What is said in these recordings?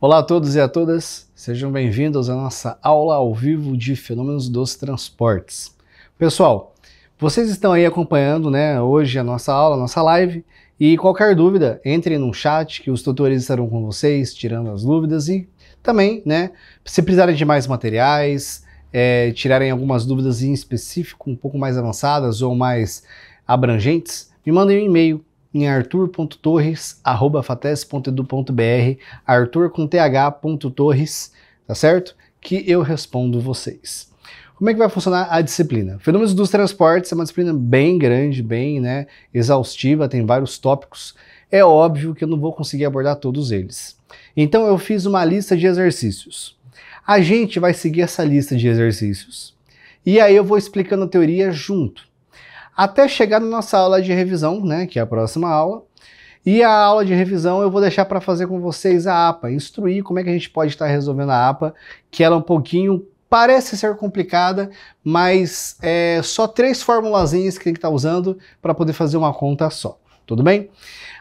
Olá a todos e a todas, sejam bem-vindos à nossa aula ao vivo de fenômenos dos transportes. Pessoal, vocês estão aí acompanhando, hoje a nossa aula, a nossa live, e qualquer dúvida, entrem no chat que os tutores estarão com vocês, tirando as dúvidas e também, se precisarem de mais materiais, tirarem algumas dúvidas em específico, um pouco mais avançadas ou mais abrangentes, me mandem um e-mail em artur.torres@fatesc.edu.br, artur.torres, tá certo? Que eu respondo vocês. Como é que vai funcionar a disciplina? Fenômenos dos transportes é uma disciplina bem grande, bem exaustiva, tem vários tópicos. É óbvio que eu não vou conseguir abordar todos eles. Então eu fiz uma lista de exercícios. A gente vai seguir essa lista de exercícios e aí eu vou explicando a teoria junto, até chegar na nossa aula de revisão, que é a próxima aula. E a aula de revisão eu vou deixar para fazer com vocês a APA, instruir como é que a gente pode estar resolvendo a APA, que ela parece ser complicada, mas é só 3 formulazinhas que tem que estar usando para poder fazer uma conta só, tudo bem?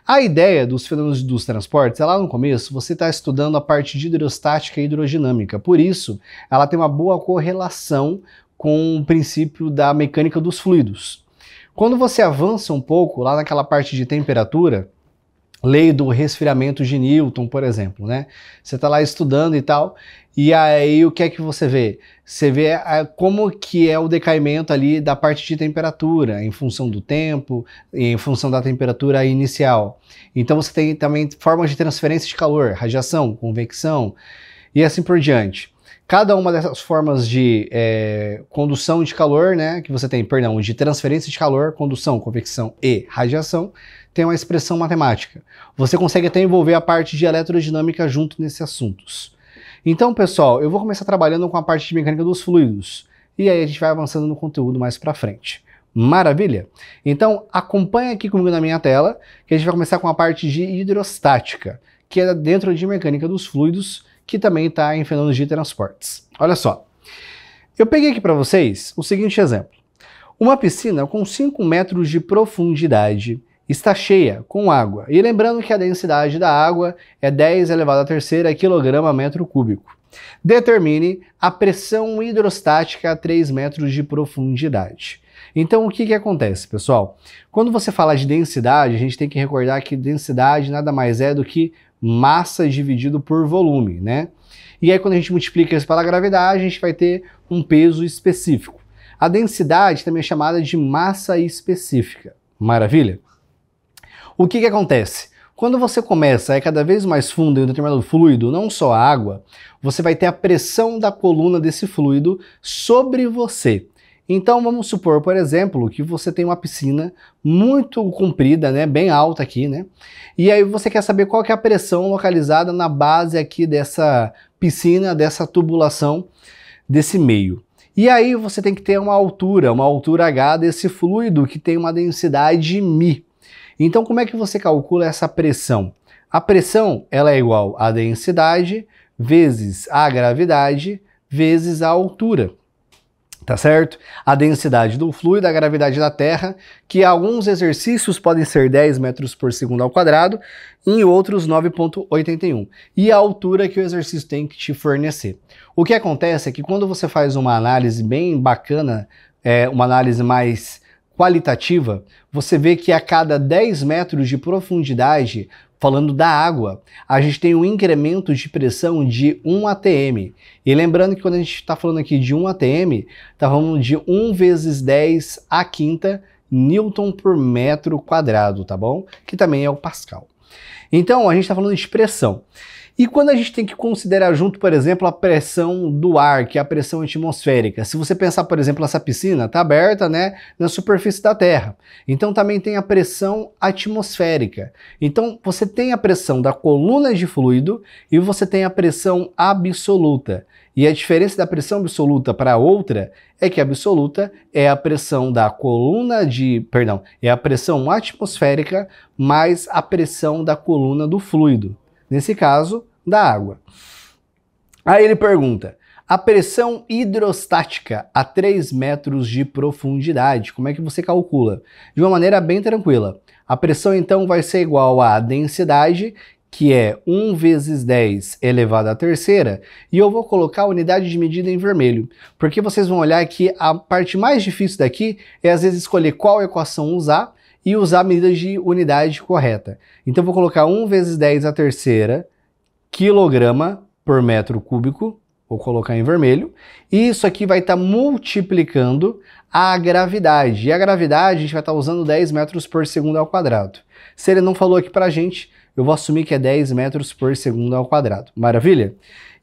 A ideia dos fenômenos dos transportes é lá no começo, você está estudando a parte de hidrostática e hidrodinâmica, por isso ela tem uma boa correlação com o princípio da mecânica dos fluidos. Quando você avança um pouco lá naquela parte de temperatura, lei do resfriamento de Newton, por exemplo, Você está lá estudando e tal, e aí o que é que você vê? Você vê como que é o decaimento ali da parte de temperatura, em função do tempo, em função da temperatura inicial. Então você tem também formas de transferência de calor, radiação, convecção, e assim por diante. Cada uma dessas formas de condução de calor, que você tem, de transferência de calor, condução, convecção e radiação, tem uma expressão matemática. Você consegue até envolver a parte de eletrodinâmica junto nesses assuntos. Então, pessoal, eu vou começar trabalhando com a parte de mecânica dos fluidos, e aí a gente vai avançando no conteúdo mais pra frente. Maravilha? Então, acompanha aqui comigo na minha tela, que a gente vai começar com a parte de hidrostática, que é dentro de mecânica dos fluidos, que também está em fenômenos de transportes. Olha só, eu peguei aqui para vocês o seguinte exemplo. Uma piscina com 5 metros de profundidade está cheia com água. E lembrando que a densidade da água é 10⁻³ kg/m³. Determine a pressão hidrostática a 3 metros de profundidade. Então o que acontece, pessoal? Quando você fala de densidade, a gente tem que recordar que densidade nada mais é do que massa dividido por volume, E aí quando a gente multiplica isso pela gravidade, a gente vai ter um peso específico. A densidade também é chamada de massa específica. Maravilha? O que acontece? Quando você começa a ir cada vez mais fundo em um determinado fluido, não só a água, você vai ter a pressão da coluna desse fluido sobre você. Então vamos supor, por exemplo, que você tem uma piscina muito comprida, bem alta aqui, E aí você quer saber qual que é a pressão localizada na base aqui dessa piscina, dessa tubulação, desse meio. E aí você tem que ter uma altura H desse fluido que tem uma densidade μ. Então como é que você calcula essa pressão? A pressão ela é igual à densidade vezes a gravidade vezes a altura. Tá certo? A densidade do fluido, a gravidade da Terra, que alguns exercícios podem ser 10 metros por segundo ao quadrado, em outros 9,81. E a altura que o exercício tem que te fornecer. O que acontece é que quando você faz uma análise bem bacana, uma análise mais qualitativa, você vê que a cada 10 metros de profundidade, falando da água, a gente tem um incremento de pressão de 1 atm. E lembrando que quando a gente está falando aqui de 1 atm, está falando de 1 vezes 10⁵ Newton por metro quadrado, tá bom? Que também é o Pascal. Então, a gente está falando de pressão. E quando a gente tem que considerar junto, por exemplo, a pressão do ar, que é a pressão atmosférica. Se você pensar, por exemplo, essa piscina está aberta, na superfície da Terra. Então também tem a pressão atmosférica. Então você tem a pressão da coluna de fluido e você tem a pressão absoluta. E a diferença da pressão absoluta para a outra é que a absoluta é a pressão da coluna é a pressão atmosférica mais a pressão da coluna do fluido. Nesse caso, da água. Aí ele pergunta, a pressão hidrostática a 3 metros de profundidade, como é que você calcula? De uma maneira bem tranquila. A pressão então vai ser igual à densidade que é 1 vezes 10 elevado à terceira, e eu vou colocar a unidade de medida em vermelho, porque vocês vão olhar que a parte mais difícil daqui é às vezes escolher qual equação usar e usar a medida de unidade correta. Então eu vou colocar 1 vezes 10 à terceira quilograma por metro cúbico, vou colocar em vermelho, e isso aqui vai estar multiplicando a gravidade, e a gravidade a gente vai estar usando 10 metros por segundo ao quadrado. Se ele não falou aqui pra gente, eu vou assumir que é 10 metros por segundo ao quadrado. Maravilha?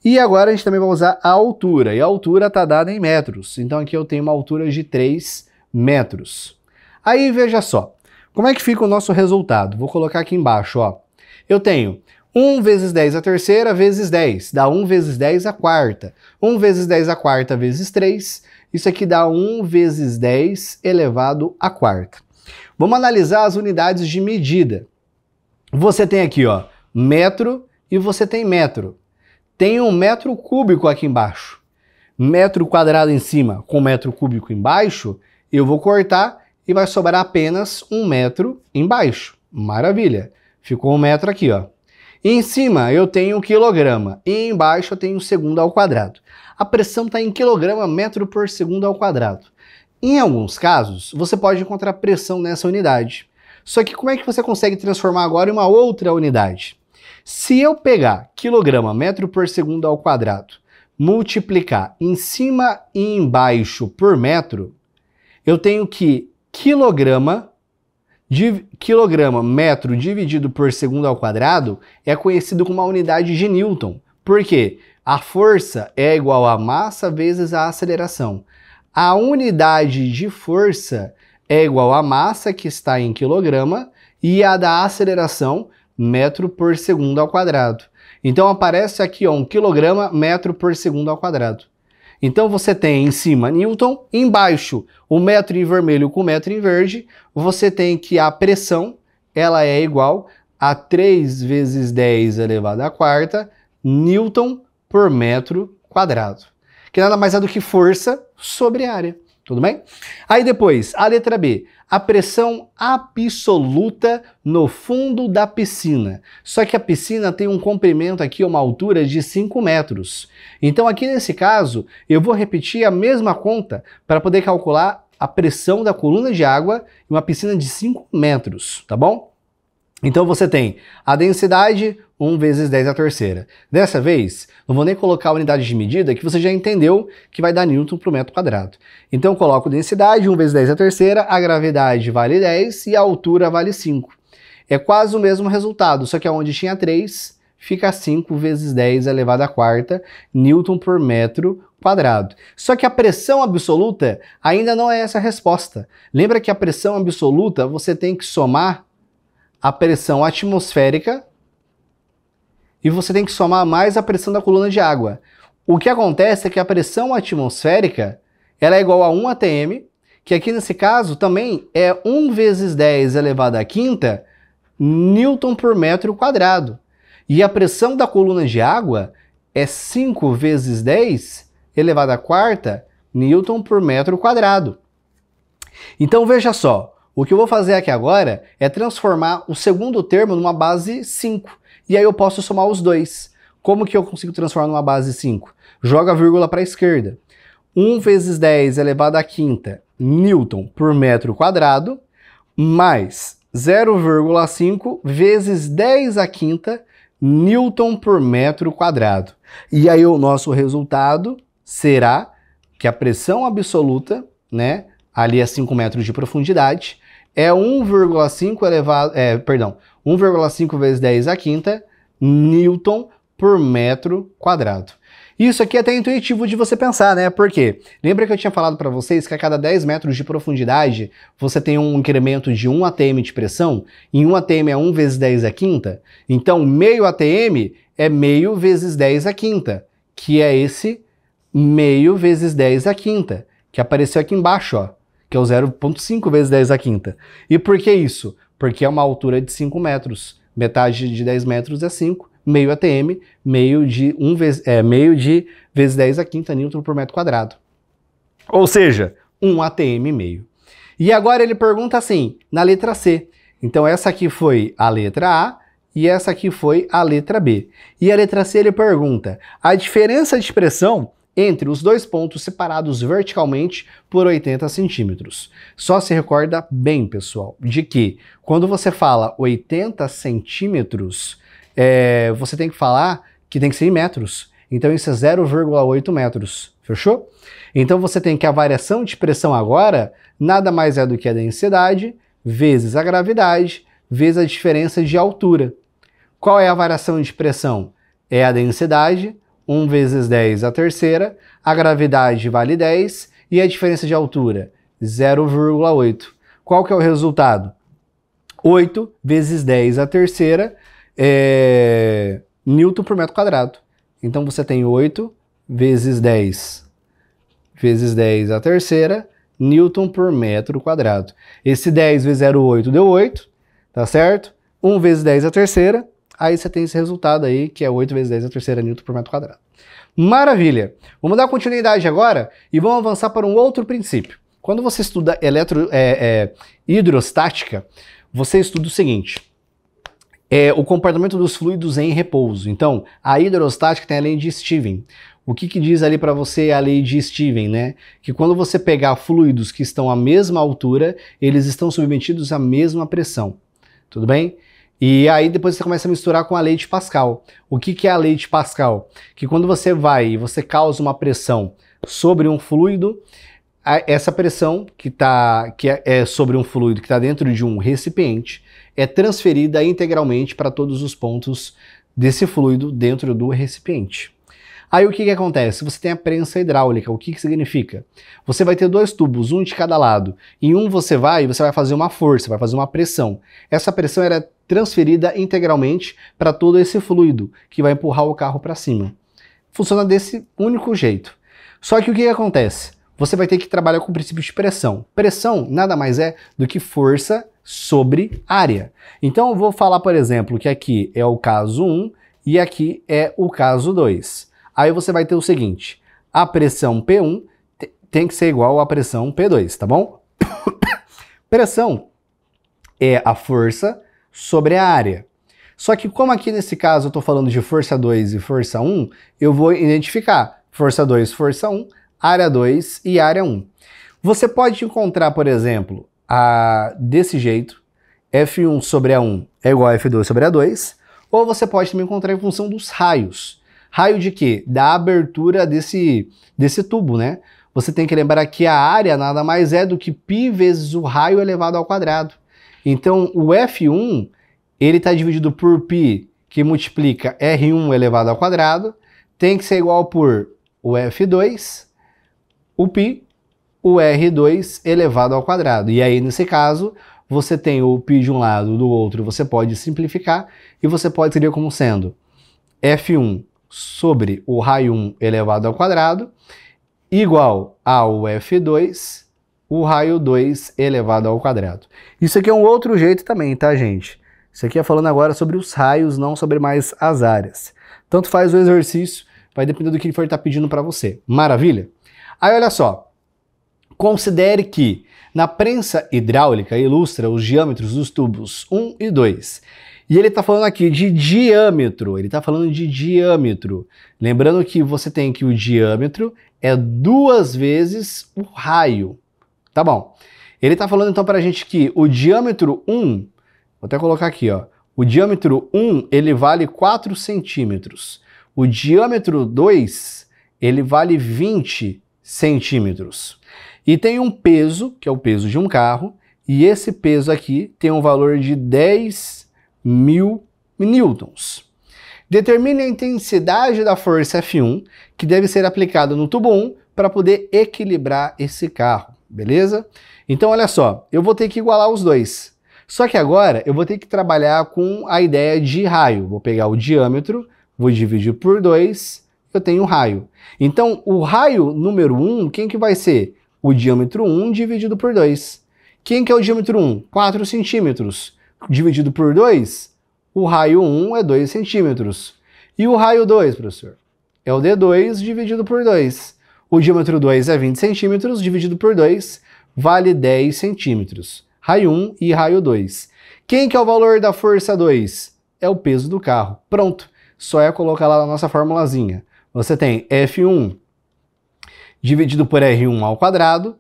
E agora a gente também vai usar a altura. E a altura está dada em metros. Então aqui eu tenho uma altura de 3 metros. Aí veja só. Como é que fica o nosso resultado? Vou colocar aqui embaixo, ó. Eu tenho 1 vezes 10 à terceira vezes 10. Dá 1 vezes 10 à quarta. 1 vezes 10 à quarta vezes 3. Isso aqui dá 1 vezes 10 elevado à quarta. Vamos analisar as unidades de medida. Você tem aqui, ó, metro e você tem metro. Tem um metro cúbico aqui embaixo. Metro quadrado em cima com metro cúbico embaixo, eu vou cortar e vai sobrar apenas 1 metro embaixo. Maravilha. Ficou 1 metro aqui, ó. E em cima eu tenho 1 quilograma e embaixo eu tenho segundo ao quadrado. A pressão está em quilograma metro por segundo ao quadrado. Em alguns casos, você pode encontrar pressão nessa unidade. Só que como é que você consegue transformar agora em uma outra unidade? Se eu pegar quilograma metro por segundo ao quadrado, multiplicar em cima e embaixo por metro, eu tenho que quilograma metro dividido por segundo ao quadrado é conhecido como a unidade de Newton. Por quê? A força é igual a massa vezes a aceleração. A unidade de força é igual à massa, que está em quilograma, e a da aceleração, metro por segundo ao quadrado. Então aparece aqui, ó, 1 quilograma metro por segundo ao quadrado. Então você tem em cima Newton, embaixo o metro em vermelho com o metro em verde, você tem que a pressão, ela é igual a 3 vezes 10 elevado à quarta Newton por metro quadrado. Que nada mais é do que força sobre área. Tudo bem? Aí depois, a letra B, a pressão absoluta no fundo da piscina. Só que a piscina tem um comprimento aqui, uma altura de 5 metros. Então aqui nesse caso, eu vou repetir a mesma conta para poder calcular a pressão da coluna de água em uma piscina de 5 metros, tá bom? Então você tem a densidade 1 vezes 10 à terceira. Dessa vez, não vou nem colocar a unidade de medida, que você já entendeu que vai dar Newton por metro quadrado. Então eu coloco densidade 1 vezes 10 à terceira, a gravidade vale 10 e a altura vale 5. É quase o mesmo resultado, só que onde tinha 3, fica 5 vezes 10 elevado à quarta Newton por metro quadrado. Só que a pressão absoluta ainda não é essa a resposta. Lembra que a pressão absoluta você tem que somar a pressão atmosférica e você tem que somar mais a pressão da coluna de água. O que acontece é que a pressão atmosférica ela é igual a 1 atm, que aqui nesse caso também é 1 vezes 10 elevado à quinta Newton por metro quadrado. E a pressão da coluna de água é 5 vezes 10 elevado à quarta Newton por metro quadrado. Então veja só, o que eu vou fazer aqui agora é transformar o segundo termo numa base 5. E aí eu posso somar os dois. Como que eu consigo transformar numa base 5? Joga a vírgula para a esquerda. 1 vezes 10 elevado à quinta Newton por metro quadrado, mais 0,5 vezes 10 à quinta Newton por metro quadrado. E aí o nosso resultado será que a pressão absoluta, né, ali a 5 metros de profundidade, é 1,5 vezes 10 à quinta Newton por metro quadrado. Isso aqui é até intuitivo de você pensar, né? Por quê? Lembra que eu tinha falado para vocês que a cada 10 metros de profundidade você tem um incremento de 1 atm de pressão? Em 1 atm é 1 vezes 10 à quinta? Então, meio atm é meio vezes 10 à quinta, que é esse meio vezes 10 à quinta, que apareceu aqui embaixo, ó, que é o 0,5 vezes 10 à quinta. E por que isso? Porque é uma altura de 5 metros. Metade de 10 metros é 5, meio atm, meio de vezes 10 à quinta Newton por metro quadrado. Ou seja, 1 atm meio. E agora ele pergunta assim, na letra C. Então essa aqui foi a letra A e essa aqui foi a letra B. E a letra C ele pergunta a diferença de pressão entre os dois pontos separados verticalmente por 80 centímetros. Só se recorda bem, pessoal, de que quando você fala 80 centímetros, você tem que falar que tem que ser em metros. Então isso é 0,8 metros, fechou? Então você tem que a variação de pressão agora nada mais é do que a densidade vezes a gravidade vezes a diferença de altura. Qual é a variação de pressão? É a densidade, 1 vezes 10 a terceira, a gravidade vale 10 e a diferença de altura, 0,8. Qual que é o resultado? 8 vezes 10 a terceira Newton por metro quadrado. Então você tem 8 vezes 10 a terceira Newton por metro quadrado. Esse 10 vezes 0,8 deu 8, tá certo? 1 vezes 10 a terceira, aí você tem esse resultado aí, que é 8 vezes 10 a terceira Newton por metro quadrado. Maravilha! Vamos dar continuidade agora e vamos avançar para um outro princípio. Quando você estuda hidrostática, você estuda o seguinte, o comportamento dos fluidos em repouso. Então, a hidrostática tem a lei de Stevens. O que diz ali para você a lei de Stevens, né? Que quando você pegar fluidos que estão à mesma altura, eles estão submetidos à mesma pressão. Tudo bem? E aí depois você começa a misturar com a lei de Pascal. O que é a lei de Pascal? Que quando você vai e você causa uma pressão sobre um fluido, essa pressão que é sobre um fluido que está dentro de um recipiente é transferida integralmente para todos os pontos desse fluido dentro do recipiente. Aí o que acontece? Você tem a prensa hidráulica. O que significa? Você vai ter dois tubos, um de cada lado. Em um você vai fazer uma força, vai fazer uma pressão. Essa pressão era transferida integralmente para todo esse fluido que vai empurrar o carro para cima. Funciona desse único jeito. Só que o que acontece? Você vai ter que trabalhar com o princípio de pressão. Pressão nada mais é do que força sobre área. Então eu vou falar, por exemplo, que aqui é o caso 1 e aqui é o caso 2. Aí você vai ter o seguinte, a pressão P1 tem que ser igual à pressão P2, tá bom? Pressão é a força sobre a área. Só que como aqui nesse caso eu estou falando de força 2 e força 1, eu vou identificar força 2, força 1, área 2 e área 1. Você pode encontrar, por exemplo, desse jeito, F1 sobre A1 é igual a F2 sobre A2, ou você pode também encontrar em função dos raios. Raio de quê? Da abertura desse tubo, né? Você tem que lembrar que a área nada mais é do que π vezes o raio elevado ao quadrado. Então, o F1, ele está dividido por π, que multiplica R1 elevado ao quadrado, tem que ser igual por o F2, o π, o R2 elevado ao quadrado. E aí, nesse caso, você tem o π de um lado, do outro, você pode simplificar, e você pode escrever como sendo F1 sobre o raio 1 elevado ao quadrado, igual ao F2, o raio 2 elevado ao quadrado. Isso aqui é um outro jeito também, tá, gente? Isso aqui é falando agora sobre os raios, não sobre mais as áreas. Tanto faz o exercício, vai depender do que ele for estar pedindo para você. Maravilha? Aí, olha só. Considere que na prensa hidráulica ilustra os diâmetros dos tubos 1 e 2. E ele está falando aqui de diâmetro, ele está falando de diâmetro. Lembrando que você tem que o diâmetro é 2 vezes o raio. Tá bom. Ele está falando então para a gente que o diâmetro 1, vou até colocar aqui, ó. O diâmetro 1, ele vale 4 centímetros. O diâmetro 2, ele vale 20 centímetros. E tem um peso, que é o peso de um carro, e esse peso aqui tem um valor de 10.000 newtons. Determine a intensidade da força F1 que deve ser aplicada no tubo 1 para poder equilibrar esse carro, beleza? Então olha só, eu vou ter que igualar os dois. Só que agora eu vou ter que trabalhar com a ideia de raio. Vou pegar o diâmetro, vou dividir por 2, eu tenho raio. Então o raio número 1, quem que vai ser? O diâmetro 1 dividido por 2. Quem que é o diâmetro 1? 4 centímetros. Dividido por 2, o raio 1 é 2 centímetros. E o raio 2, professor? É o D2 dividido por 2. O diâmetro 2 é 20 centímetros, dividido por 2, vale 10 centímetros. Raio 1 e raio 2. Quem que é o valor da força 2? é o peso do carro. Pronto, só é colocar lá na nossa formulazinha. Você tem F1 dividido por R1 ao quadrado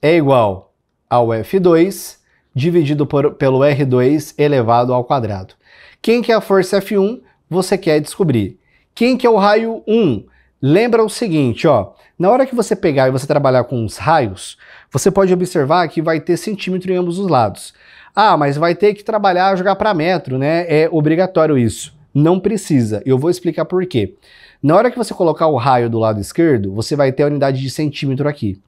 é igual ao F2 dividido pelo R2 elevado ao quadrado. Quem que é a força F1? Você quer descobrir. Quem que é o raio 1? Lembra o seguinte, ó, na hora que você pegar e você trabalhar com os raios, você pode observar que vai ter centímetro em ambos os lados. Ah, mas vai ter que trabalhar, jogar para metro, né? É obrigatório isso. Não precisa. Eu vou explicar por quê. Na hora que você colocar o raio do lado esquerdo, você vai ter a unidade de centímetro aqui.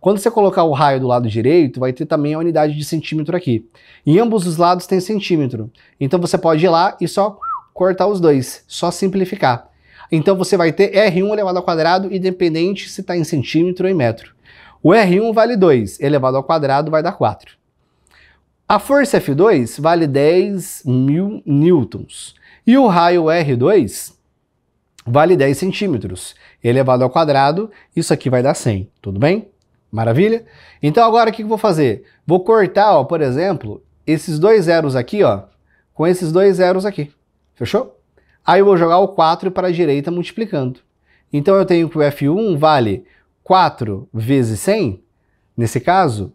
Quando você colocar o raio do lado direito, vai ter também a unidade de centímetro aqui. Em ambos os lados tem centímetro. Então você pode ir lá e só cortar os dois, só simplificar. Então você vai ter R1 elevado ao quadrado, independente se está em centímetro ou em metro. O R1 vale 2, elevado ao quadrado vai dar 4. A força F2 vale 10.000 newtons. E o raio R2 vale 10 centímetros. Elevado ao quadrado, isso aqui vai dar 100, tudo bem? Maravilha? Então agora o que eu vou fazer? Vou cortar, ó, por exemplo, esses dois zeros aqui, ó, com esses dois zeros aqui. Fechou? Aí eu vou jogar o 4 para a direita multiplicando. Então eu tenho que o F1 vale 4 vezes 100. Nesse caso,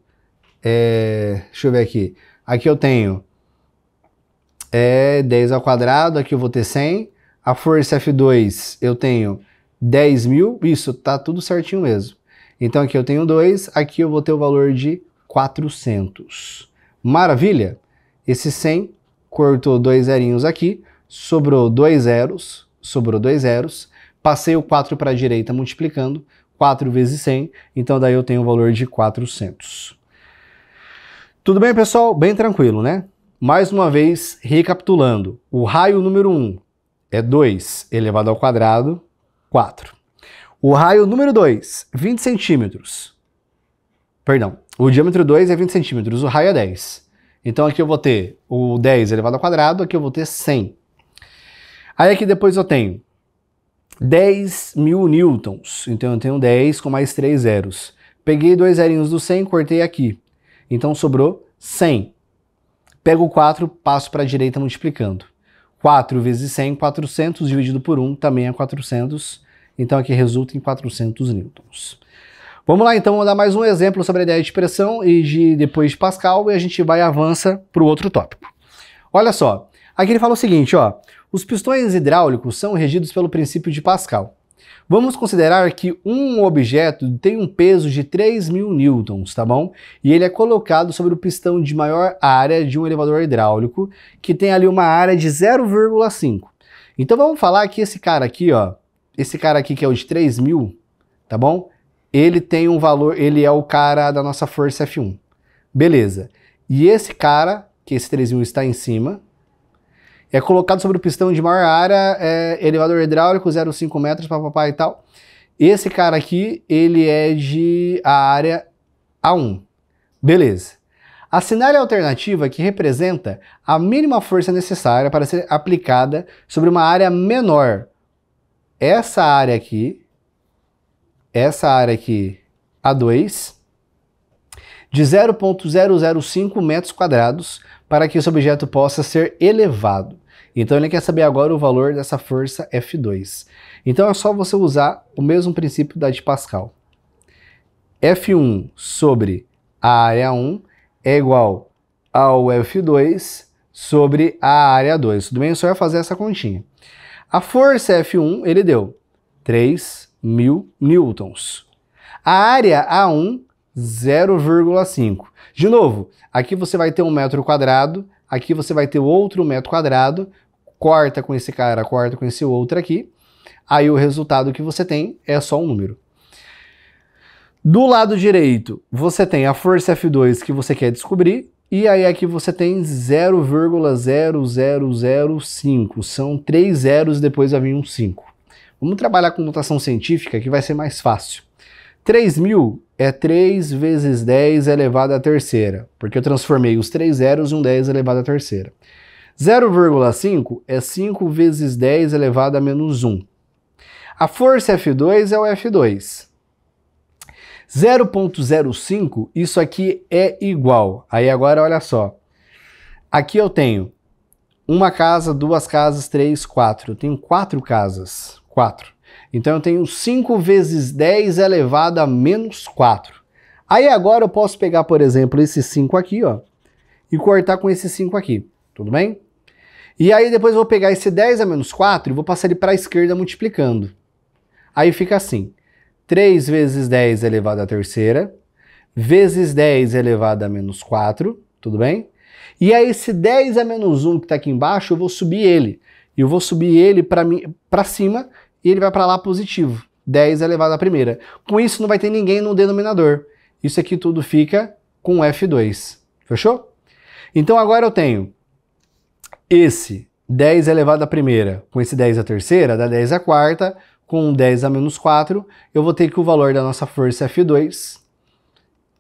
deixa eu ver aqui. Aqui eu tenho 10 ao quadrado, aqui eu vou ter 100. A força F2 eu tenho 10.000. Isso, tá tudo certinho mesmo. Então aqui eu tenho 2, aqui eu vou ter o valor de 400. Maravilha? Esse 100 cortou dois zerinhos aqui. Sobrou dois zeros, passei o 4 para a direita multiplicando, 4 vezes 100, então daí eu tenho o valor de 400. Tudo bem, pessoal? Bem tranquilo, né? Mais uma vez, recapitulando, o raio número 1 é 2 elevado ao quadrado, 4. O raio número 2, 20 centímetros. Perdão, o diâmetro 2 é 20 centímetros, o raio é 10. Então aqui eu vou ter o 10 elevado ao quadrado, aqui eu vou ter 100. Aí aqui depois eu tenho 10.000 newtons, então eu tenho 10 com mais 3 zeros. Peguei dois zerinhos do 100, cortei aqui, então sobrou 100. Pego o 4, passo para a direita multiplicando. 4 vezes 100, 400, dividido por 1 também é 400, então aqui resulta em 400 newtons. Vamos lá então, vou dar mais um exemplo sobre a ideia de pressão e depois de Pascal e a gente vai e avança para o outro tópico. Olha só, aqui ele fala o seguinte, ó. Os pistões hidráulicos são regidos pelo princípio de Pascal. Vamos considerar que um objeto tem um peso de 3.000 newtons, tá bom? E ele é colocado sobre o pistão de maior área de um elevador hidráulico, que tem ali uma área de 0,5. Então vamos falar que esse cara aqui, ó, esse cara aqui que é o de 3.000, tá bom? Ele tem um valor, ele é o cara da nossa força F1. Beleza. E esse cara, que esse 3.000 está em cima, é colocado sobre o pistão de maior área, elevador hidráulico, 0,5 metros, papapá e tal. Esse cara aqui, ele é de a área A1. Beleza. Assinale a alternativa que representa a mínima força necessária para ser aplicada sobre uma área menor. Essa área aqui, A2, de 0,005 metros quadrados, para que esse objeto possa ser elevado. Então ele quer saber agora o valor dessa força F2. Então é só você usar o mesmo princípio da de Pascal. F1 sobre a área 1 é igual ao F2 sobre a área 2. Tudo bem? Só vai fazer essa continha. A força F1 ele deu 3.000 newtons. A área A1, 0,5. De novo, aqui você vai ter um metro quadrado, aqui você vai ter outro metro quadrado, corta com esse cara, corta com esse outro aqui, aí o resultado que você tem é só um número. Do lado direito, você tem a força F2 que você quer descobrir, e aí aqui você tem 0,0005, são 3 zeros e depois vai vir um 5. Vamos trabalhar com notação científica que vai ser mais fácil. 3.000 é 3 vezes 10 elevado à terceira, porque eu transformei os 3 zeros em um 10 elevado à terceira. 0,5 é 5 vezes 10 elevado a menos 1. A força F2 é o F2. 0,05, isso aqui é igual. Aí agora olha só. Aqui eu tenho uma casa, duas casas, três, quatro. Eu tenho 4 casas. 4. Então eu tenho 5 vezes 10 elevado a menos 4. Aí agora eu posso pegar, por exemplo, esse 5 aqui, ó, e cortar com esse 5 aqui. Tudo bem? E aí depois eu vou pegar esse 10 a menos 4 e vou passar ele para a esquerda multiplicando. Aí fica assim. 3 vezes 10 elevado à terceira, vezes 10 elevado a menos 4, tudo bem? E aí esse 10 a menos 1 que está aqui embaixo, eu vou subir ele. E eu vou subir ele para cima e ele vai para lá positivo. 10 elevado à primeira. Com isso não vai ter ninguém no denominador. Isso aqui tudo fica com F2. Fechou? Então agora eu tenho esse 10 elevado à primeira com esse 10 à terceira, dá 10 à quarta, com 10 a menos 4, eu vou ter que o valor da nossa força F2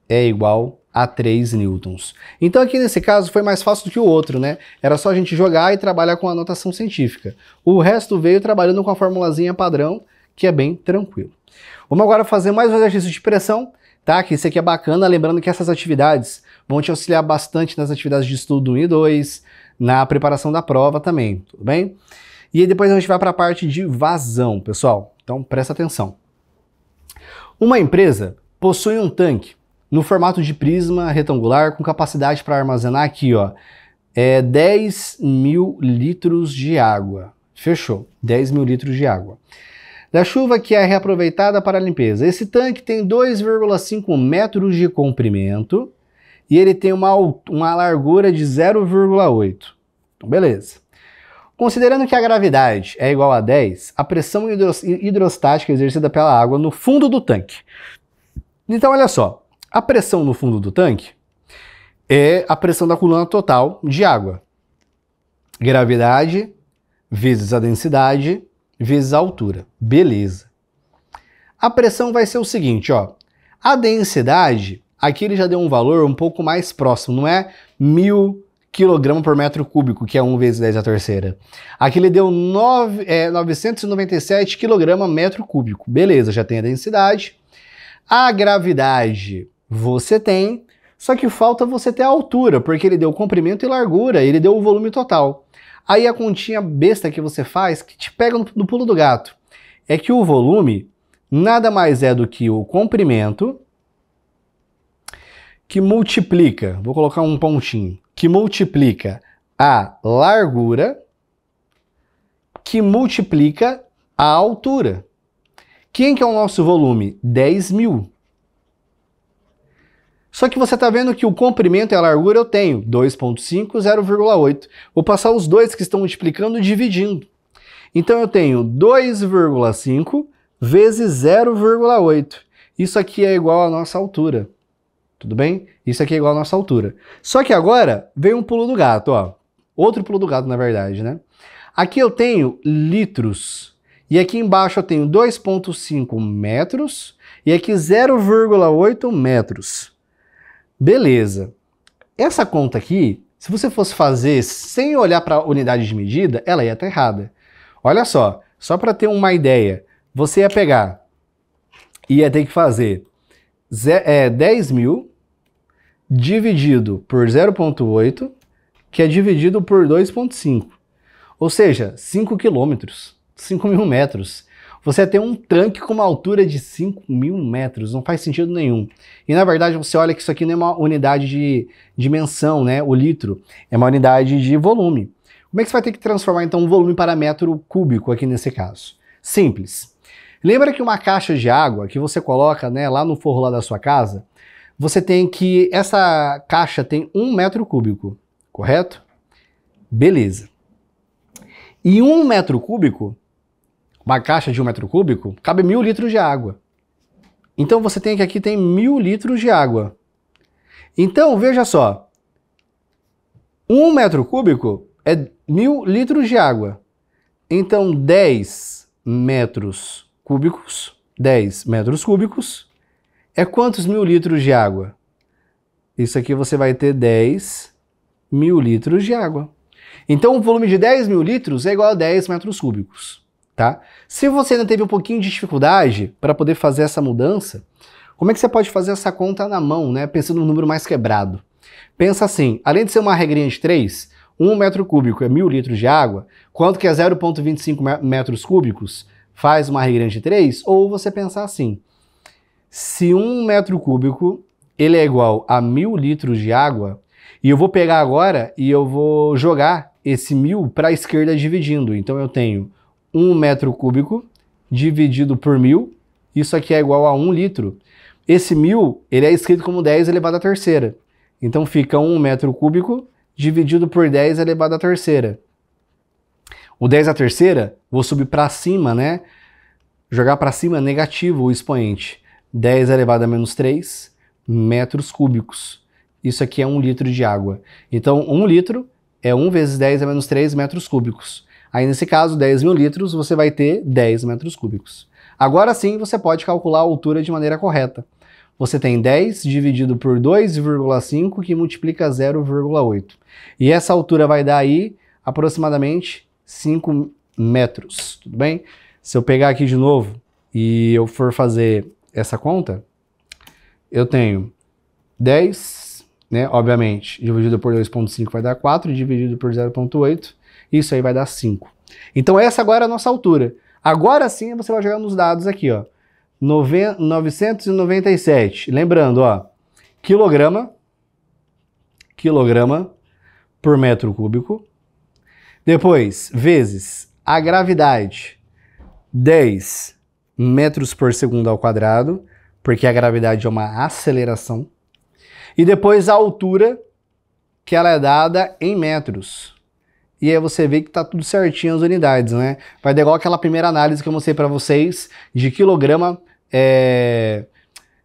é igual a 3 newtons. Então aqui nesse caso foi mais fácil do que o outro, né? Era só a gente jogar e trabalhar com a notação científica. O resto veio trabalhando com a formulazinha padrão, que é bem tranquilo. Vamos agora fazer mais um exercício de pressão, tá? Que esse aqui é bacana, lembrando que essas atividades vão te auxiliar bastante nas atividades de estudo 1 e 2, na preparação da prova também, tudo bem? E aí depois a gente vai para a parte de vazão, pessoal. Então presta atenção. Uma empresa possui um tanque no formato de prisma retangular com capacidade para armazenar aqui, ó, 10 mil litros de água. Fechou, 10 mil litros de água. Da chuva que é reaproveitada para a limpeza. Esse tanque tem 2,5 metros de comprimento e ele tem uma largura de 0,8. Então, beleza. Considerando que a gravidade é igual a 10, a pressão hidrostática exercida pela água no fundo do tanque. Então, olha só. A pressão no fundo do tanque é a pressão da coluna total de água. Gravidade vezes a densidade vezes a altura. Beleza. A pressão vai ser o seguinte, ó. A densidade, aqui ele já deu um valor um pouco mais próximo, não é 1000 kg por metro cúbico, que é 1 vezes 10 à terceira. Aqui ele deu 997 kg metro cúbico. Beleza, já tem a densidade. A gravidade você tem, só que falta você ter a altura, porque ele deu comprimento e largura, ele deu o volume total. Aí a continha besta que você faz, que te pega no pulo do gato, é que o volume nada mais é do que o comprimento que multiplica, vou colocar um pontinho, que multiplica a largura, que multiplica a altura. Quem que é o nosso volume? 10 mil. Só que você está vendo que o comprimento e a largura eu tenho 2,5, 0,8. Vou passar os dois que estão multiplicando e dividindo. Então eu tenho 2,5 vezes 0,8. Isso aqui é igual à nossa altura. Tudo bem? Isso aqui é igual à nossa altura. Só que agora vem um pulo do gato, ó. Outro pulo do gato, na verdade, né? Aqui eu tenho litros. E aqui embaixo eu tenho 2,5 metros. E aqui 0,8 metros. Beleza. Essa conta aqui, se você fosse fazer sem olhar para a unidade de medida, ela ia estar errada. Olha só para ter uma ideia, você ia pegar, ia ter que fazer 10 mil dividido por 0,8, que é dividido por 2,5. Ou seja, 5 quilômetros, 5 mil metros. Você tem um tanque com uma altura de 5 mil metros, não faz sentido nenhum. E na verdade você olha que isso aqui não é uma unidade de dimensão, né? O litro é uma unidade de volume. Como é que você vai ter que transformar então o volume para metro cúbico aqui nesse caso? Simples. Lembra que uma caixa de água que você coloca, né, lá no forro lá da sua casa, você tem que, essa caixa tem 1 metro cúbico, correto? Beleza. E 1 metro cúbico, uma caixa de 1 metro cúbico, cabe 1000 litros de água. Então você tem que aqui tem 1000 litros de água. Então, veja só. 1 metro cúbico é 1000 litros de água. Então, 10 metros cúbicos é quantos 1000 litros de água? Isso aqui você vai ter 10 mil litros de água. Então, o volume de 10 mil litros é igual a 10 metros cúbicos. Tá? Se você ainda teve um pouquinho de dificuldade para poder fazer essa mudança, como é que você pode fazer essa conta na mão, né? Pensando no número mais quebrado? Pensa assim, além de ser uma regrinha de 3, 1 metro cúbico é 1.000 litros de água, quanto que é 0,25 metros cúbicos? Faz uma regra de 3? Ou você pensar assim, se 1 metro cúbico ele é igual a 1.000 litros de água, e eu vou pegar agora e eu vou jogar esse 1.000 para a esquerda dividindo. Então eu tenho 1 metro cúbico dividido por 1.000, isso aqui é igual a 1 litro. Esse 1.000 ele é escrito como 10 elevado à terceira. Então fica 1 metro cúbico dividido por 10 elevado à terceira. O 10 à terceira, vou subir para cima, né? Jogar para cima negativo o expoente. 10 elevado a menos 3 metros cúbicos. Isso aqui é 1 litro de água. Então, 1 litro é 1 vezes 10 a menos 3 metros cúbicos. Aí, nesse caso, 10.000 litros, você vai ter 10 metros cúbicos. Agora sim, você pode calcular a altura de maneira correta. Você tem 10 dividido por 2,5, que multiplica 0,8. E essa altura vai dar aí, aproximadamente, 5 metros. Tudo bem? Se eu pegar aqui de novo e eu for fazer essa conta, eu tenho 10, né, obviamente, dividido por 2,5 vai dar 4, dividido por 0,8, isso aí vai dar 5. Então essa agora é a nossa altura. Agora sim você vai jogar nos dados aqui, ó. 997. Lembrando, ó, quilograma por metro cúbico. Depois, vezes a gravidade, 10 metros por segundo ao quadrado, porque a gravidade é uma aceleração. E depois a altura, que ela é dada em metros. E aí você vê que tá tudo certinho as unidades, né? Vai dar igual aquela primeira análise que eu mostrei para vocês de quilograma,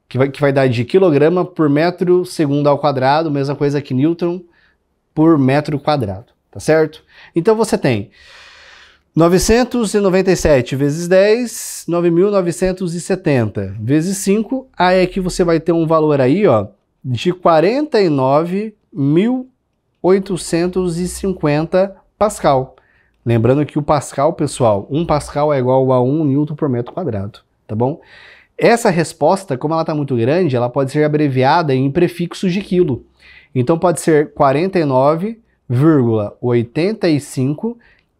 que vai dar de quilograma por metro segundo ao quadrado, mesma coisa que Newton por metro quadrado, tá certo? Então você tem 997 vezes 10, 9.970 vezes 5, aí aqui você vai ter um valor aí, ó, de 49.850 Pascal. Lembrando que o Pascal, pessoal, 1 Pascal é igual a 1 Newton por metro quadrado, tá bom? Essa resposta, como ela está muito grande, ela pode ser abreviada em prefixos de quilo. Então pode ser 49,85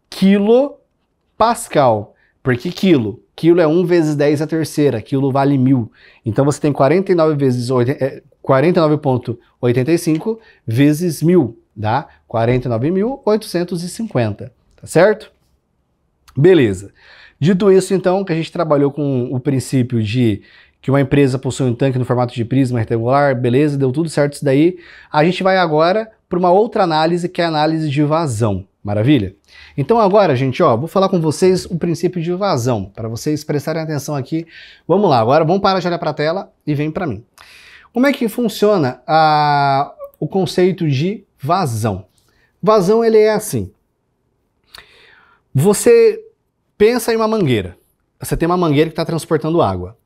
quilopascal. Porque quilo é 1 vezes 10 a terceira, quilo vale 1.000. Então você tem 49,85 vezes 1.000, dá 49.850, tá certo? Beleza. Dito isso, então, que a gente trabalhou com o princípio de que uma empresa possui um tanque no formato de prisma retangular, beleza, deu tudo certo isso daí. A gente vai agora para uma outra análise, que é a análise de vazão. Maravilha? Então agora, gente, ó, vou falar com vocês o princípio de vazão, para vocês prestarem atenção aqui. Vamos lá, agora vamos parar de olhar para a tela e vem para mim. Como é que funciona o conceito de vazão? Vazão, ele é assim. Você pensa em uma mangueira. Você tem uma mangueira que está transportando água.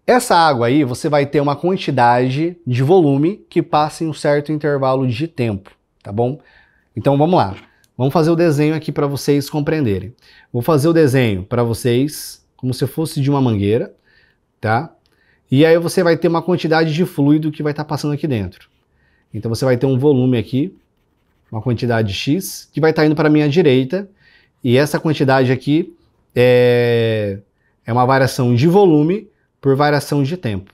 Essa água aí, você vai ter uma quantidade de volume que passa em um certo intervalo de tempo, tá bom? Então vamos lá. Vamos fazer o desenho aqui para vocês compreenderem. Vou fazer o desenho para vocês como se fosse de uma mangueira, tá? E aí você vai ter uma quantidade de fluido que vai estar passando aqui dentro. Então você vai ter um volume aqui, uma quantidade X, que vai estar indo para a minha direita, e essa quantidade aqui é uma variação de volume por variação de tempo.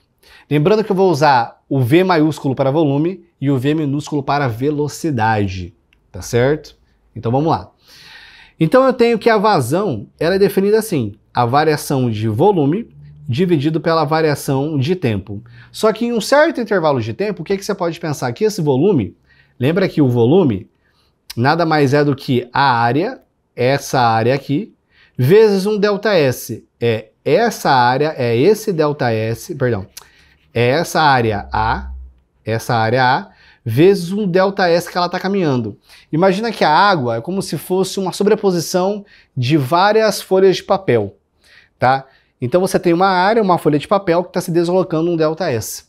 Lembrando que eu vou usar o V maiúsculo para volume e o V minúsculo para velocidade, tá certo? Então vamos lá. Então eu tenho que a vazão, ela é definida assim, a variação de volume dividido pela variação de tempo. Só que em um certo intervalo de tempo, o que você pode pensar? Que esse volume, lembra que o volume nada mais é do que a área, essa área aqui, vezes um ΔS. É essa área, é esse ΔS, perdão, é essa área A, vezes um ΔS que ela está caminhando. Imagina que a água é como se fosse uma sobreposição de várias folhas de papel, tá? Então você tem uma área, uma folha de papel que está se deslocando um ΔS.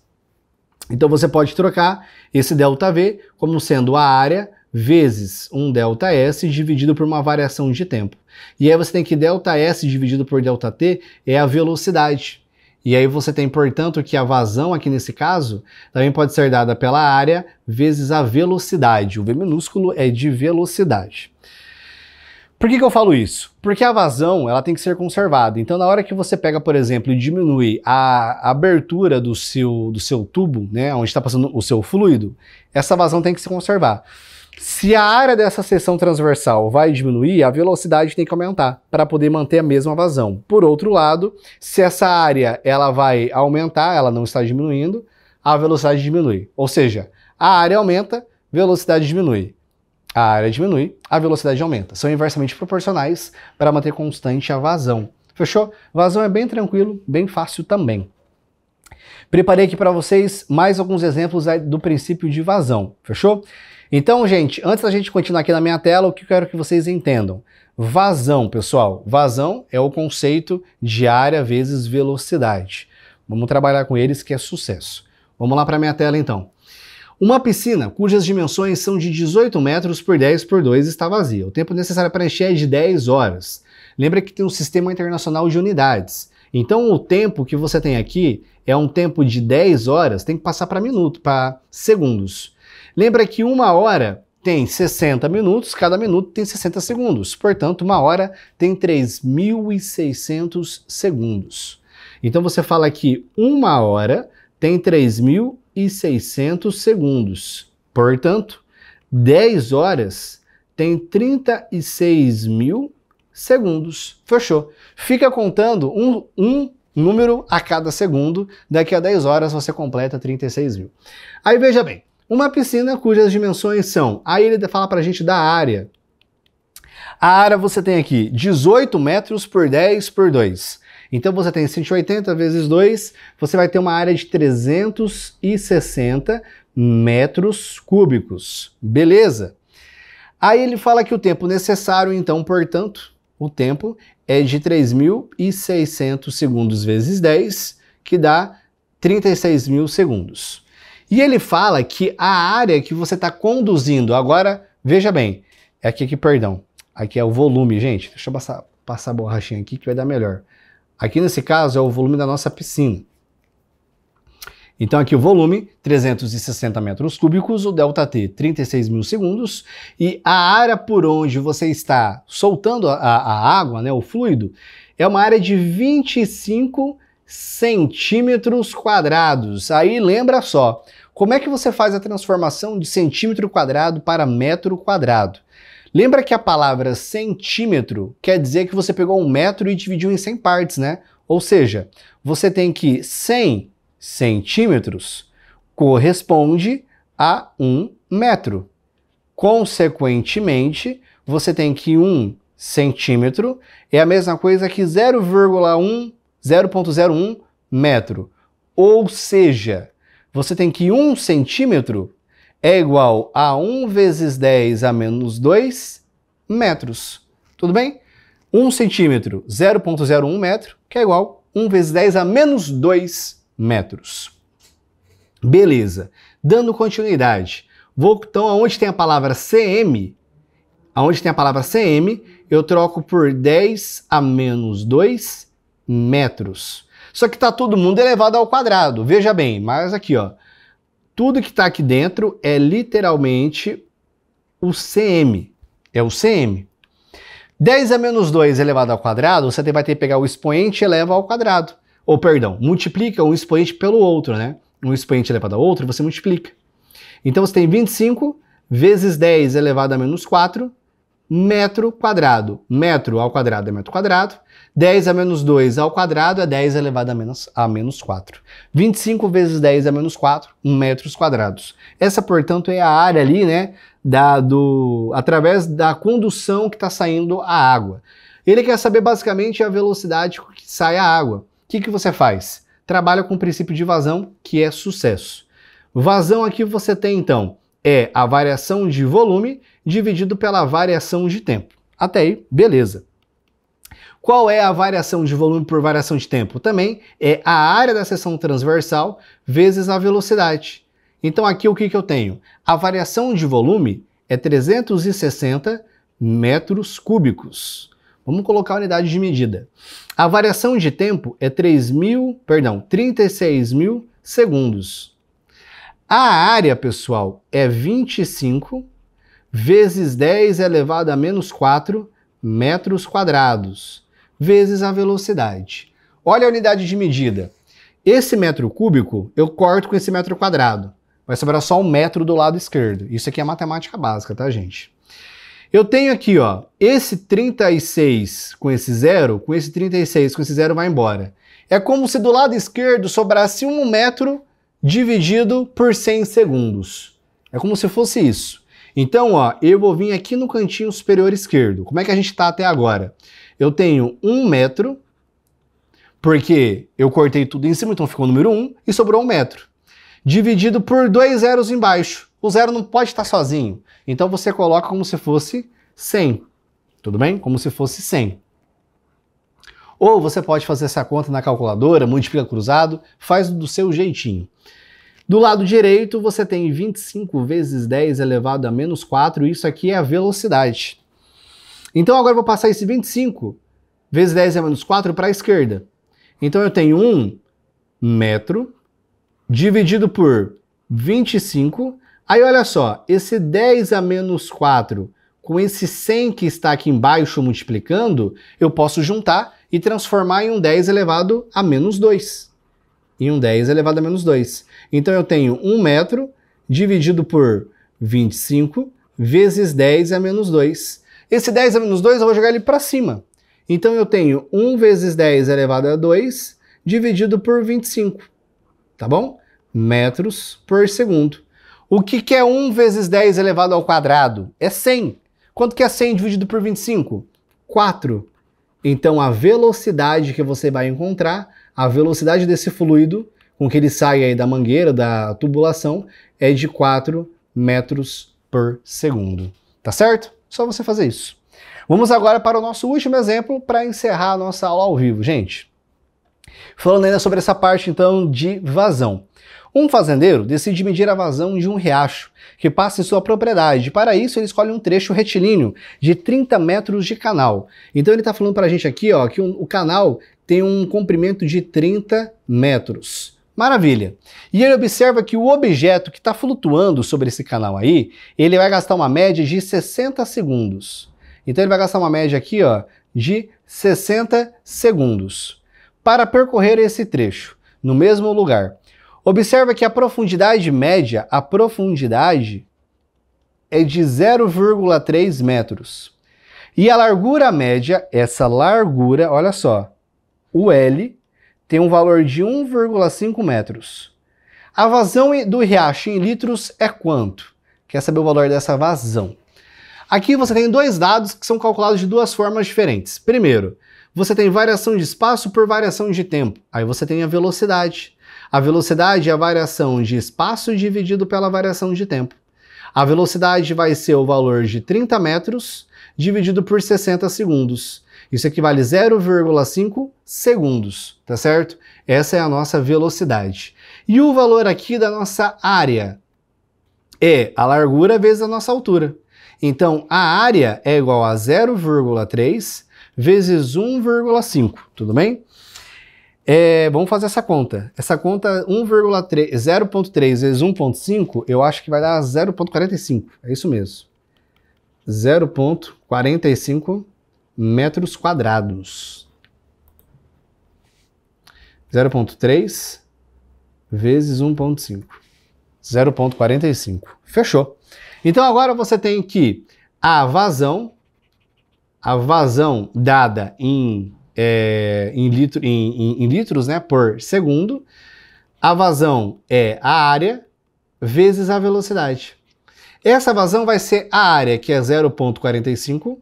Então você pode trocar esse ΔV como sendo a área vezes um ΔS dividido por uma variação de tempo. E aí você tem que ΔS dividido por ΔT é a velocidade. E aí você tem, portanto, que a vazão aqui nesse caso também pode ser dada pela área vezes a velocidade. O V minúsculo é de velocidade. Por que eu falo isso? Porque a vazão ela tem que ser conservada. Então, na hora que você pega, por exemplo, e diminui a abertura do seu tubo, né, onde está passando o seu fluido, essa vazão tem que se conservar. Se a área dessa seção transversal vai diminuir, a velocidade tem que aumentar para poder manter a mesma vazão. Por outro lado, se essa área ela vai aumentar, ela não está diminuindo, a velocidade diminui. Ou seja, a área aumenta, velocidade diminui. A área diminui, a velocidade aumenta. São inversamente proporcionais para manter constante a vazão. Fechou? Vazão é bem tranquilo, bem fácil também. Preparei aqui para vocês mais alguns exemplos do princípio de vazão. Fechou? Então, gente, antes da gente continuar aqui na minha tela, o que eu quero que vocês entendam? Vazão, pessoal. Vazão é o conceito de área vezes velocidade. Vamos trabalhar com eles que é sucesso. Vamos lá para a minha tela então. Uma piscina cujas dimensões são de 18 metros por 10 por 2 está vazia. O tempo necessário para encher é de 10 horas. Lembra que tem um sistema internacional de unidades. Então o tempo que você tem aqui é um tempo de 10 horas, tem que passar para minuto, para segundos. Lembra que uma hora tem 60 minutos, cada minuto tem 60 segundos. Portanto, uma hora tem 3.600 segundos. Então você fala que uma hora tem 3.600 segundos. Portanto, 10 horas tem 36.000 segundos. Fechou. Fica contando um número a cada segundo. Daqui a 10 horas você completa 36.000. Aí veja bem, uma piscina cujas dimensões são... Aí ele fala pra gente da área. A área você tem aqui 18 metros por 10 por 2. Então você tem 180 vezes 2, você vai ter uma área de 360 metros cúbicos. Beleza? Aí ele fala que o tempo necessário, então, portanto, o tempo é de 3.600 segundos vezes 10, que dá 36.000 segundos. E ele fala que a área que você está conduzindo, agora, veja bem, perdão, aqui é o volume, gente, deixa eu passar a borrachinha aqui que vai dar melhor. Aqui nesse caso é o volume da nossa piscina. Então aqui o volume, 360 metros cúbicos, o ΔT, 36.000 segundos, e a área por onde você está soltando a água, né, o fluido, é uma área de 25 centímetros quadrados. Aí lembra só, como é que você faz a transformação de centímetro quadrado para metro quadrado? Lembra que a palavra centímetro quer dizer que você pegou 1 metro e dividiu em 100 partes, né? Ou seja, você tem que 100 centímetros corresponde a 1 metro. Consequentemente, você tem que 1 centímetro é a mesma coisa que 0,01 metro. Ou seja, você tem que 1 centímetro é igual a 1 vezes 10 a menos 2 metros. Tudo bem? 1 centímetro, 0,01 metro, que é igual a 1 vezes 10 a menos 2 metros. Beleza. Dando continuidade. Então, aonde tem a palavra cm, eu troco por 10 a menos 2 metros. Só que está todo mundo elevado ao quadrado. Veja bem, mas aqui, ó. Tudo que está aqui dentro é literalmente o cm. É o cm. 10 a menos 2 elevado ao quadrado, você vai ter que pegar o expoente e eleva ao quadrado. Ou, perdão, multiplica um expoente pelo outro, né? Um expoente elevado ao outro, você multiplica. Então você tem 25 vezes 10 elevado a menos 4 metro quadrado. Metro ao quadrado é metro quadrado. 10 a menos 2 ao quadrado é 10 elevado a menos 4. 25 vezes 10 a menos 4, metros quadrados. Essa, portanto, é a área ali, né, através da condução que está saindo a água. Ele quer saber basicamente a velocidade que sai a água. O que você faz? Trabalha com o princípio de vazão, que é sucesso. Vazão aqui você tem, então, é a variação de volume dividido pela variação de tempo. Até aí, beleza. Qual é a variação de volume por variação de tempo? Também é a área da seção transversal vezes a velocidade. Então aqui o que eu tenho? A variação de volume é 360 metros cúbicos. Vamos colocar a unidade de medida. A variação de tempo é 36 mil segundos. A área, pessoal, é 25 vezes 10 elevado a menos 4 metros quadrados, vezes a velocidade. Olha a unidade de medida. Esse metro cúbico eu corto com esse metro quadrado. Vai sobrar só 1 metro do lado esquerdo. Isso aqui é matemática básica, tá, gente? Eu tenho aqui, ó, esse 36 com esse 0, com esse 36 com esse 0 vai embora. É como se do lado esquerdo sobrasse 1 metro dividido por 100 segundos. É como se fosse isso. Então, ó, eu vou vir aqui no cantinho superior esquerdo. Como é que a gente está até agora? Eu tenho 1 metro, porque eu cortei tudo em cima, então ficou o número 1, e sobrou 1 metro. Dividido por 2 zeros embaixo. O zero não pode estar sozinho. Então você coloca como se fosse 100. Tudo bem? Como se fosse 100. Ou você pode fazer essa conta na calculadora, multiplica cruzado, faz do seu jeitinho. Do lado direito você tem 25 vezes 10 elevado a menos 4, isso aqui é a velocidade. Então agora eu vou passar esse 25 vezes 10 a menos 4 para a esquerda. Então eu tenho 1 metro dividido por 25. Aí olha só, esse 10 a menos 4 com esse 100 que está aqui embaixo multiplicando, eu posso juntar e transformar em um 10 elevado a menos 2. Em um 10 elevado a menos 2. Então eu tenho 1 metro dividido por 25 vezes 10 a menos 2. Esse 10 a menos 2 eu vou jogar ele para cima. Então eu tenho 1 vezes 10 elevado a 2 dividido por 25. Tá bom? Metros por segundo. O que é 1 vezes 10 elevado ao quadrado? É 100. Quanto que é 100 dividido por 25? 4. Então a velocidade que você vai encontrar, a velocidade desse fluido, com que ele sai aí da mangueira, da tubulação, é de 4 metros por segundo. Tá certo? Só você fazer isso. Vamos agora para o nosso último exemplo para encerrar a nossa aula ao vivo, gente. Falando ainda sobre essa parte, então, de vazão. Um fazendeiro decide medir a vazão de um riacho que passa em sua propriedade. Para isso, ele escolhe um trecho retilíneo de 30 metros de canal. Então, ele está falando para a gente aqui, ó, que o canal tem um comprimento de 30 metros. Maravilha! E ele observa que o objeto que está flutuando sobre esse canal aí, ele vai gastar uma média de 60 segundos. Então, ele vai gastar uma média aqui, ó, de 60 segundos para percorrer esse trecho no mesmo lugar. Observa que a profundidade média, a profundidade é de 0,3 metros. E a largura média, essa largura, olha só, o L tem um valor de 1,5 metros. A vazão do riacho em litros é quanto? Quer saber o valor dessa vazão? Aqui você tem dois dados que são calculados de duas formas diferentes. Primeiro, você tem variação de espaço por variação de tempo. Aí você tem a velocidade. A velocidade é a variação de espaço dividido pela variação de tempo. A velocidade vai ser o valor de 30 metros dividido por 60 segundos. Isso equivale a 0,5 segundos, tá certo? Essa é a nossa velocidade. E o valor aqui da nossa área é a largura vezes a nossa altura. Então, a área é igual a 0,3 vezes 1,5, tudo bem? Vamos fazer essa conta. Essa conta 0,3 vezes 1,5, eu acho que vai dar 0,45. É isso mesmo. 0,45 metros quadrados. 0,3 vezes 1,5. 0,45. Fechou. Então agora você tem que a vazão dada em litros, né, por segundo. A vazão é a área vezes a velocidade. Essa vazão vai ser a área, que é 0,45,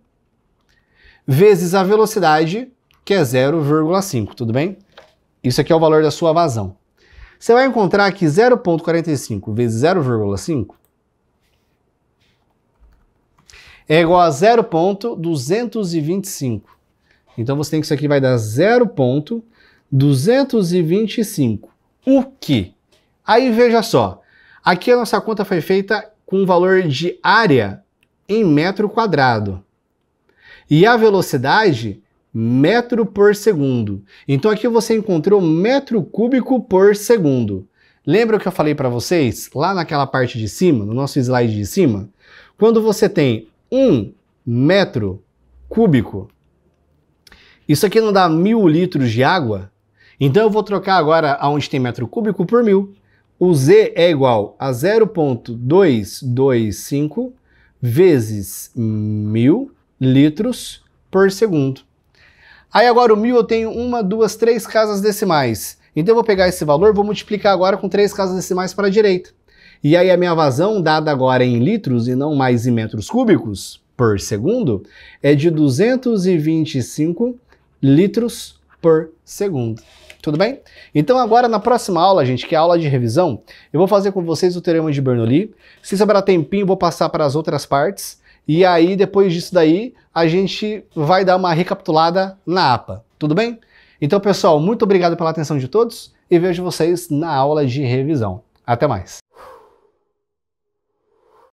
vezes a velocidade, que é 0,5, tudo bem? Isso aqui é o valor da sua vazão. Você vai encontrar que 0,45 vezes 0,5 é igual a 0,225. Então você tem que isso aqui vai dar 0,225. O que? Aí veja só, aqui a nossa conta foi feita com o valor de área em metro quadrado. E a velocidade, metro por segundo. Então aqui você encontrou metro cúbico por segundo. Lembra o que eu falei para vocês lá naquela parte de cima, no nosso slide de cima? Quando você tem 1 metro cúbico, isso aqui não dá 1000 litros de água? Então eu vou trocar agora onde tem metro cúbico por 1000. O Z é igual a 0,225 vezes 1000 litros por segundo. Aí agora o 1000 eu tenho 1, 2, 3 casas decimais. Então eu vou pegar esse valor, vou multiplicar agora com 3 casas decimais para a direita. E aí a minha vazão, dada agora em litros e não mais em metros cúbicos por segundo, é de 225 litros por segundo. Tudo bem? Então agora na próxima aula, gente, que é a aula de revisão, eu vou fazer com vocês o teorema de Bernoulli. Se sobrar tempinho, vou passar para as outras partes. E aí, depois disso daí, a gente vai dar uma recapitulada na APA. Tudo bem? Então, pessoal, muito obrigado pela atenção de todos e vejo vocês na aula de revisão. Até mais!